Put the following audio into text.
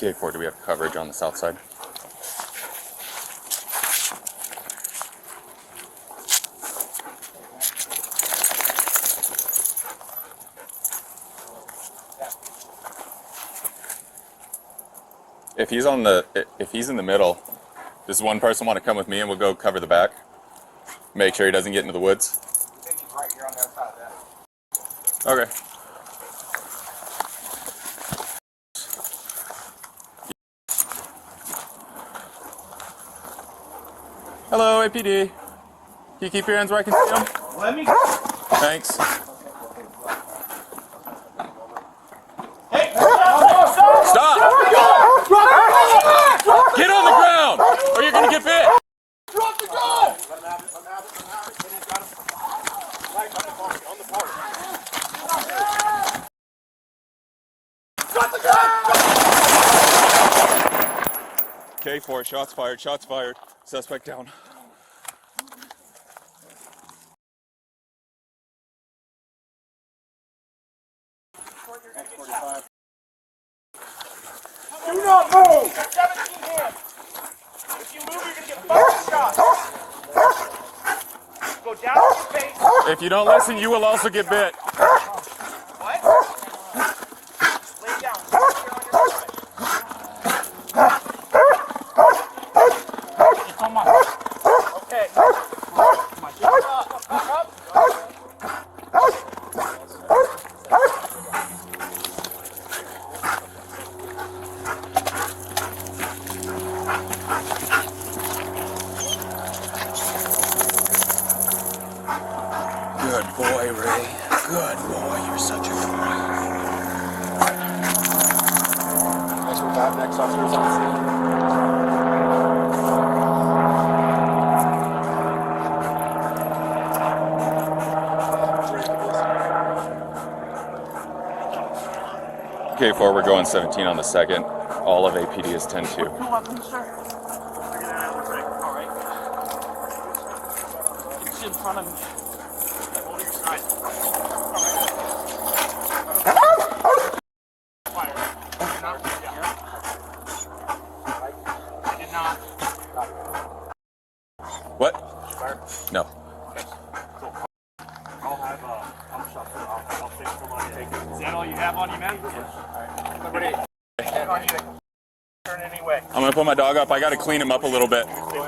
K4, do we have coverage on the south side? If he's in the middle, does one person want to come with me and we'll go cover the back? Make sure he doesn't get into the woods. I think he's right here on the other side of that. Okay. Hello, APD. Can you keep your hands where I can see them? Let me. Thanks. Hey! Stop! Get on the ground, or you're gonna get bit. Drop the gun! Let him have it. Let him have it. Let him have it. Right on the party. On the party. Drop the gun! K4, shots fired. Shots fired. Suspect down. Do not move! You got 17 hands. If you move, you're gonna get 5 shots. Go down to your face. If you don't listen, you will also get bit. What? Lay down. Come on. Okay. Come on. Get up. Up. Good boy, Ray. Good boy. You're such a boy. Next we're back. Next officer's on scene. K4, we're going 17 on the second. All of APD is 10-2. Come on, sir. All right. It's in front of me. Hold your side. Fire. I did not. What? Fire. No. I'll have I'm shot. I'll fix somebody. Is that all you have on you, man? Alright. Liberty. On you. Turn anyway. I'm gonna put my dog up. I gotta clean him up a little bit.